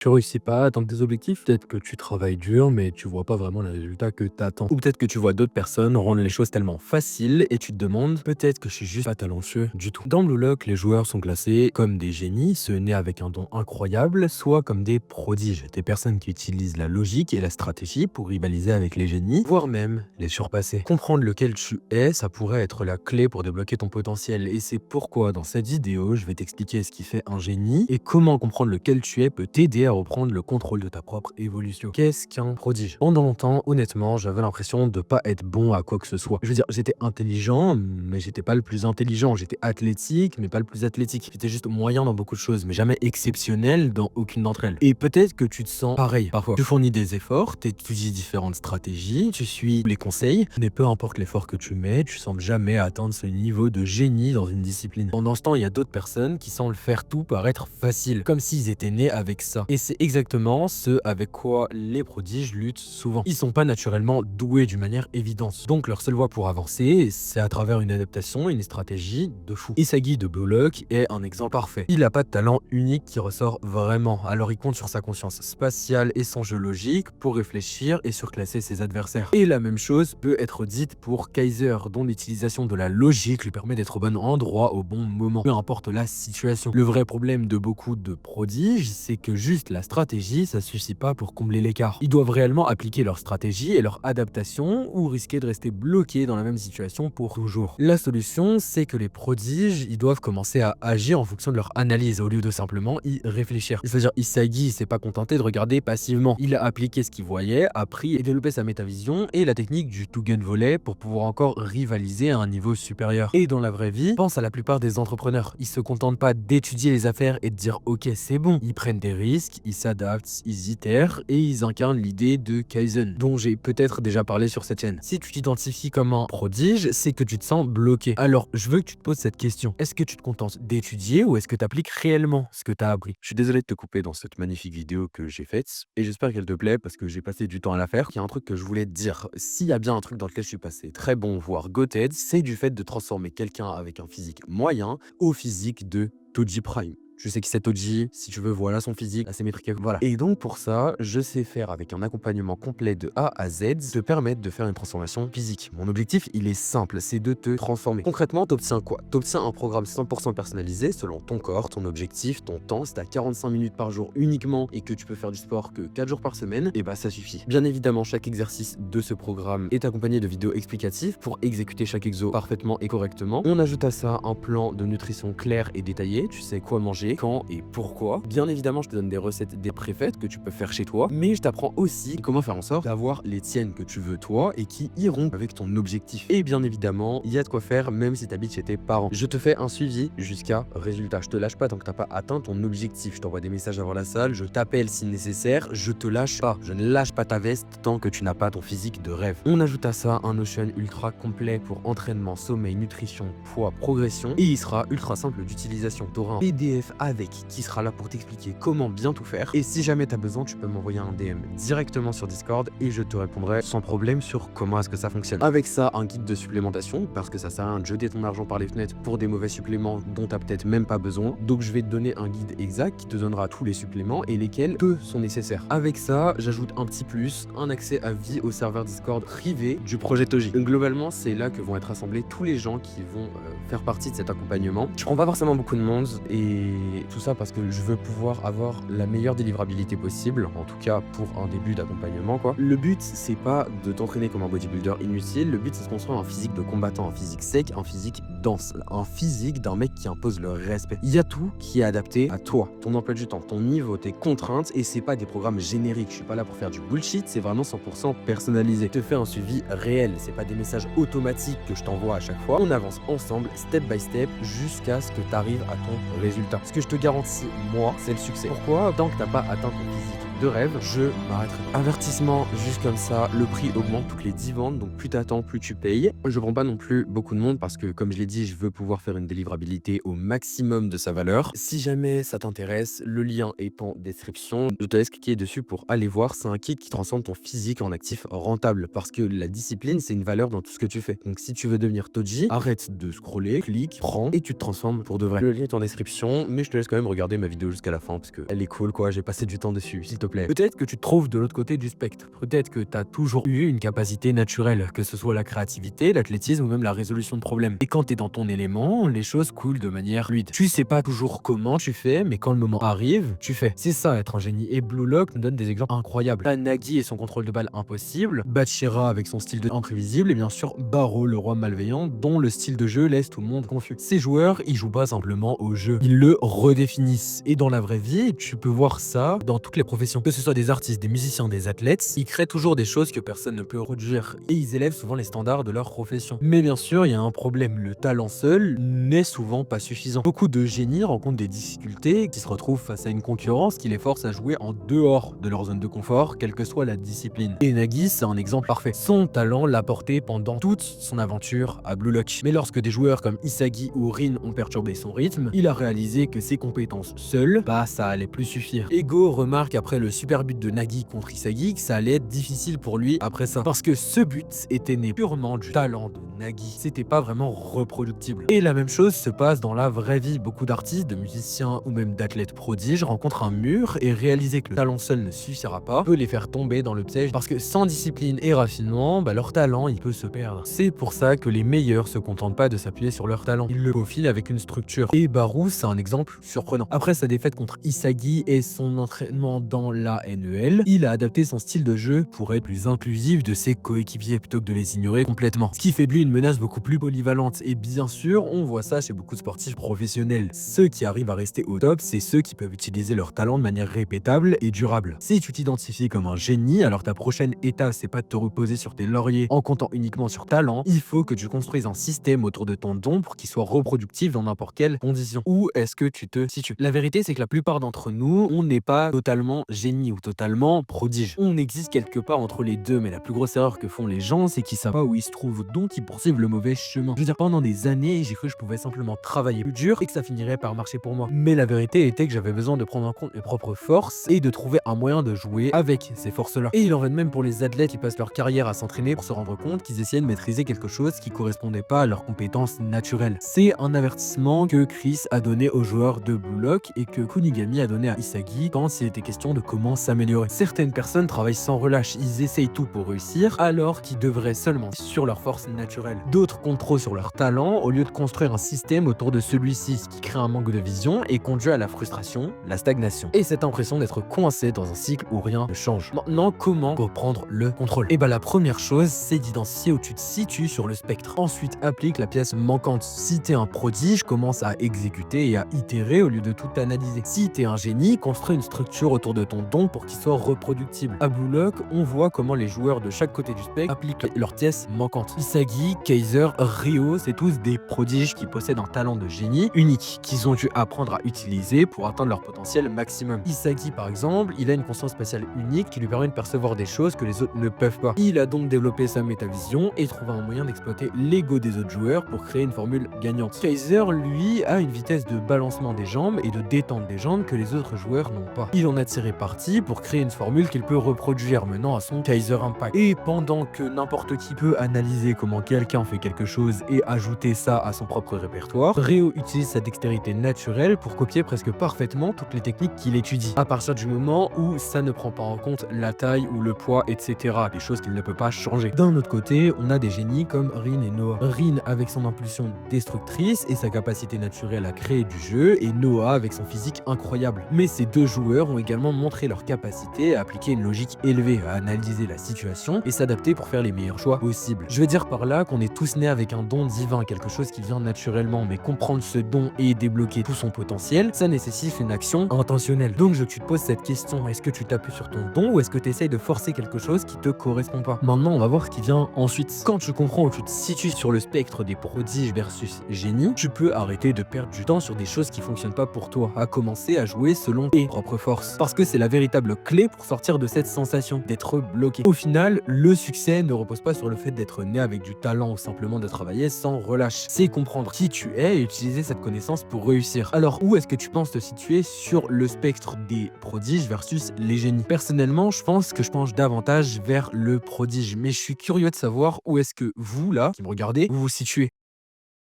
Tu réussis pas à atteindre tes objectifs, peut-être que tu travailles dur, mais tu vois pas vraiment les résultats que tu attends. Ou peut-être que tu vois d'autres personnes rendre les choses tellement faciles et tu te demandes, peut-être que je suis juste pas talentueux du tout. Dans Blue Lock, les joueurs sont classés comme des génies, ceux nés avec un don incroyable, soit comme des prodiges, des personnes qui utilisent la logique et la stratégie pour rivaliser avec les génies, voire même les surpasser. Comprendre lequel tu es, ça pourrait être la clé pour débloquer ton potentiel. Et c'est pourquoi dans cette vidéo, je vais t'expliquer ce qui fait un génie et comment comprendre lequel tu es peut t'aider à reprendre le contrôle de ta propre évolution. Qu'est-ce qu'un prodige? Pendant longtemps, honnêtement, j'avais l'impression de pas être bon à quoi que ce soit. Je veux dire, j'étais intelligent, mais j'étais pas le plus intelligent. J'étais athlétique, mais pas le plus athlétique. J'étais juste moyen dans beaucoup de choses, mais jamais exceptionnel dans aucune d'entre elles. Et peut-être que tu te sens pareil parfois. Tu fournis des efforts, tu étudies différentes stratégies, tu suis les conseils, mais peu importe l'effort que tu mets, tu sembles jamais atteindre ce niveau de génie dans une discipline. Pendant ce temps, il y a d'autres personnes qui semblent faire tout paraître facile, comme s'ils étaient nés avec ça. Et c'est exactement ce avec quoi les prodiges luttent souvent. Ils sont pas naturellement doués d'une manière évidente. Donc leur seule voie pour avancer, c'est à travers une adaptation, une stratégie de fou. Isagi de Blue Lock est un exemple parfait. Il a pas de talent unique qui ressort vraiment, alors il compte sur sa conscience spatiale et son jeu logique pour réfléchir et surclasser ses adversaires. Et la même chose peut être dite pour Kaiser, dont l'utilisation de la logique lui permet d'être au bon endroit au bon moment, peu importe la situation. Le vrai problème de beaucoup de prodiges, c'est que juste la stratégie, ça suffit pas pour combler l'écart. Ils doivent réellement appliquer leur stratégie et leur adaptation ou risquer de rester bloqués dans la même situation pour toujours. La solution, c'est que les prodiges, ils doivent commencer à agir en fonction de leur analyse au lieu de simplement y réfléchir. C'est-à-dire, Isagi s'est pas contenté de regarder passivement. Il a appliqué ce qu'il voyait, appris et développé sa métavision et la technique du two-gun volley pour pouvoir encore rivaliser à un niveau supérieur. Et dans la vraie vie, pense à la plupart des entrepreneurs. Ils se contentent pas d'étudier les affaires et de dire ok c'est bon. Ils prennent des risques, ils s'adaptent, ils itèrent et ils incarnent l'idée de Kaizen, dont j'ai peut-être déjà parlé sur cette chaîne. Si tu t'identifies comme un prodige, c'est que tu te sens bloqué. Alors je veux que tu te poses cette question. Est-ce que tu te contentes d'étudier ou est-ce que tu appliques réellement ce que tu as appris? Je suis désolé de te couper dans cette magnifique vidéo que j'ai faite et j'espère qu'elle te plaît parce que j'ai passé du temps à la faire. Il y a un truc que je voulais te dire. S'il y a bien un truc dans lequel je suis passé très bon, voire goated, c'est du fait de transformer quelqu'un avec un physique moyen au physique de Toji Prime. Je sais qui c'est Toji, si tu veux, voilà son physique, asymétrique, voilà. Et donc pour ça, je sais faire avec un accompagnement complet de A à Z, te permettre de faire une transformation physique. Mon objectif, il est simple, c'est de te transformer. Concrètement, t'obtiens quoi? T'obtiens un programme 100% personnalisé selon ton corps, ton objectif, ton temps. Si t'as 45 minutes par jour uniquement et que tu peux faire du sport que 4 jours par semaine, et bah ça suffit. Bien évidemment, chaque exercice de ce programme est accompagné de vidéos explicatives pour exécuter chaque exo parfaitement et correctement. On ajoute à ça un plan de nutrition clair et détaillé, tu sais quoi manger, quand et pourquoi. Bien évidemment, je te donne des recettes des préfaites que tu peux faire chez toi, mais je t'apprends aussi comment faire en sorte d'avoir les tiennes que tu veux toi et qui iront avec ton objectif. Et bien évidemment, il y a de quoi faire même si tu habites chez tes parents. Je te fais un suivi jusqu'à résultat. Je te lâche pas tant que t'as pas atteint ton objectif. Je t'envoie des messages avant la salle, je t'appelle si nécessaire, je te lâche pas. Je ne lâche pas ta veste tant que tu n'as pas ton physique de rêve. On ajoute à ça un Notion ultra complet pour entraînement, sommeil, nutrition, poids, progression et il sera ultra simple d'utilisation. Tu auras un PDF avec qui sera là pour t'expliquer comment bien tout faire. Et si jamais tu as besoin, tu peux m'envoyer un DM directement sur Discord et je te répondrai sans problème sur comment est-ce que ça fonctionne. Avec ça, un guide de supplémentation, parce que ça sert à rien de jeter ton argent par les fenêtres pour des mauvais suppléments dont tu n'as peut-être même pas besoin. Donc je vais te donner un guide exact qui te donnera tous les suppléments et lesquels peu sont nécessaires. Avec ça, j'ajoute un petit plus, un accès à vie au serveur Discord privé du projet Toji. Donc, globalement, c'est là que vont être rassemblés tous les gens qui vont faire partie de cet accompagnement. Je prends pas forcément beaucoup de monde et tout ça parce que je veux pouvoir avoir la meilleure délivrabilité possible, en tout cas pour un début d'accompagnement quoi. Le but c'est pas de t'entraîner comme un bodybuilder inutile, le but c'est de construire un physique de combattant, un physique sec, un physique dense, un physique d'un mec qui impose le respect. Il y a tout qui est adapté à toi, ton emploi du temps, ton niveau, tes contraintes et c'est pas des programmes génériques. Je suis pas là pour faire du bullshit, c'est vraiment 100% personnalisé. Je te fais un suivi réel, c'est pas des messages automatiques que je t'envoie à chaque fois. On avance ensemble, step by step, jusqu'à ce que tu arrives à ton résultat. Ce que je te garantis, moi, c'est le succès. Pourquoi? Tant que t'as pas atteint ton physique de rêve, je m'arrêterai. Avertissement, juste comme ça, le prix augmente toutes les 10 ventes, donc plus t'attends, plus tu payes. Je prends pas non plus beaucoup de monde parce que, comme je l'ai dit, je veux pouvoir faire une délivrabilité au maximum de sa valeur. Si jamais ça t'intéresse, le lien est en description. Je te laisse cliquer dessus pour aller voir. C'est un kit qui transforme ton physique en actif rentable parce que la discipline, c'est une valeur dans tout ce que tu fais. Donc si tu veux devenir Toji, arrête de scroller, clique, prends et tu te transformes pour de vrai. Le lien est en description, mais je te laisse quand même regarder ma vidéo jusqu'à la fin parce qu'elle est cool quoi, j'ai passé du temps dessus, s'il te plaît. Peut-être que tu te trouves de l'autre côté du spectre. Peut-être que tu as toujours eu une capacité naturelle, que ce soit la créativité, l'athlétisme ou même la résolution de problèmes. Et quand tu es dans ton élément, les choses coulent de manière fluide. Tu sais pas toujours comment tu fais, mais quand le moment arrive, tu fais. C'est ça être un génie. Et Blue Lock nous donne des exemples incroyables. T'as Nagi et son contrôle de balle impossible, Bachira avec son style de jeu imprévisible, et bien sûr Barreau, le roi malveillant, dont le style de jeu laisse tout le monde confus. Ces joueurs, ils jouent pas simplement au jeu, ils le redéfinissent. Et dans la vraie vie, tu peux voir ça dans toutes les professions, que ce soit des artistes, des musiciens, des athlètes, ils créent toujours des choses que personne ne peut reproduire et ils élèvent souvent les standards de leur profession. Mais bien sûr, il y a un problème, le talent seul n'est souvent pas suffisant. Beaucoup de génies rencontrent des difficultés qui se retrouvent face à une concurrence qui les force à jouer en dehors de leur zone de confort, quelle que soit la discipline. Et Nagi, c'est un exemple parfait. Son talent l'a porté pendant toute son aventure à Blue Lock. Mais lorsque des joueurs comme Isagi ou Rin ont perturbé son rythme, il a réalisé que ses compétences seules, ça allait plus suffire. Ego remarque après le super but de Nagi contre Isagi que ça allait être difficile pour lui après ça. Parce que ce but était né purement du talent de Nagi. C'était pas vraiment reproductible. Et la même chose se passe dans la vraie vie. Beaucoup d'artistes, de musiciens ou même d'athlètes prodiges rencontrent un mur et réaliser que le talent seul ne suffira pas peut les faire tomber dans le piège parce que sans discipline et raffinement, leur talent il peut se perdre. C'est pour ça que les meilleurs se contentent pas de s'appuyer sur leur talent. Ils le peaufinent avec une structure. Et Barou, c'est un exemple surprenant. Après sa défaite contre Isagi et son entraînement dans la NEL, il a adapté son style de jeu pour être plus inclusif de ses coéquipiers plutôt que de les ignorer complètement. Ce qui fait de lui une menace beaucoup plus polyvalente. Et bien sûr, on voit ça chez beaucoup de sportifs professionnels. Ceux qui arrivent à rester au top, c'est ceux qui peuvent utiliser leur talent de manière répétable et durable. Si tu t'identifies comme un génie, alors ta prochaine étape, c'est pas de te reposer sur tes lauriers en comptant uniquement sur talent. Il faut que tu construises un système autour de ton don pour qu'il soit reproductif dans n'importe quelle condition. Où est-ce que tu te situes? La vérité, c'est que la plupart d'entre nous, on n'est pas totalement génie ou totalement prodige. On existe quelque part entre les deux, mais la plus grosse erreur que font les gens, c'est qu'ils savent pas où ils se trouvent, donc ils poursuivent le mauvais chemin. Je veux dire, pendant des années, j'ai cru que je pouvais simplement travailler plus dur et que ça finirait par marcher pour moi. Mais la vérité était que j'avais besoin de prendre en compte mes propres forces et de trouver un moyen de jouer avec ces forces-là. Et il en va de même pour les athlètes qui passent leur carrière à s'entraîner pour se rendre compte qu'ils essayaient de maîtriser quelque chose qui correspondait pas à leurs compétences naturelles. C'est un avertissement que Chris a donné aux joueurs de Blue Lock et que Kunigami a donné à Isagi quand il était question de comment s'améliorer. Certaines personnes travaillent sans relâche, ils essayent tout pour réussir alors qu'ils devraient seulement sur leur force naturelle. D'autres comptent trop sur leur talent au lieu de construire un système autour de celui-ci, ce qui crée un manque de vision et conduit à la frustration, la stagnation et cette impression d'être coincé dans un cycle où rien ne change. Maintenant, comment reprendre le contrôle? Et la première chose, c'est d'identifier où tu te situes sur le spectre. Ensuite, applique la pièce manquante. Si t'es un prodige, commence à exécuter et à itérer au lieu de tout analyser. Si t'es un génie, construis une structure autour de ton don pour qu'il soit reproductible. À Blue Lock, on voit comment les joueurs de chaque côté du spectre appliquent leurs pièces manquantes. Isagi, Kaiser, Ryo, c'est tous des prodiges qui possèdent un talent de génie unique qu'ils ont dû apprendre à utiliser pour atteindre leur potentiel maximum. Isagi, par exemple, il a une conscience spatiale unique qui lui permet de percevoir des choses que les autres ne peuvent pas. Il a donc développé sa métavision et trouvé un moyen d'exploiter l'ego des autres joueurs pour créer une formule gagnante. Kaiser, lui, a une vitesse de balancement des jambes et de détente des jambes que les autres joueurs n'ont pas. Il en a tiré parti pour créer une formule qu'il peut reproduire menant à son Kaiser Impact. Et pendant que n'importe qui peut analyser comment quelqu'un fait quelque chose et ajouter ça à son propre répertoire, Ryo utilise sa dextérité naturelle pour copier presque parfaitement toutes les techniques qu'il étudie. À partir du moment où ça ne prend pas en compte la taille ou le poids, etc. Des choses qu'il ne peut pas changer. D'un autre côté, on a des génies comme Rin et Noah. Rin avec son impulsion destructrice et sa capacité naturelle à créer du jeu, et Noah avec son physique incroyable. Mais ces deux joueurs ont également montré leur capacité à appliquer une logique élevée, à analyser la situation et s'adapter pour faire les meilleurs choix possibles. Je veux dire par là qu'on est tous nés avec un don divin, quelque chose qui vient naturellement, mais comprendre ce don et débloquer tout son potentiel, ça nécessite une action intentionnelle. Donc tu te poses cette question, est-ce que tu t'appuies sur ton don ou est-ce que tu essayes de forcer quelque chose qui te correspond pas? Maintenant, on va voir ce qui vient ensuite. Quand tu comprends où tu te situes sur le spectre des prodiges versus génies, tu peux arrêter de perdre du temps sur des choses qui fonctionnent pas pour toi, à commencer à jouer selon tes propres forces. Parce que c'est la véritable clé pour sortir de cette sensation d'être bloqué. Au final, le succès ne repose pas sur le fait d'être né avec du talent ou simplement de travailler sans relâche. C'est comprendre qui tu es et utiliser cette connaissance pour réussir. Alors, où est-ce que tu penses te situer sur le spectre des prodiges versus les génies? Personnellement, je pense que je penche davantage vers le prodige, mais je suis curieux de savoir où est-ce que vous, là, qui me regardez, vous vous situez.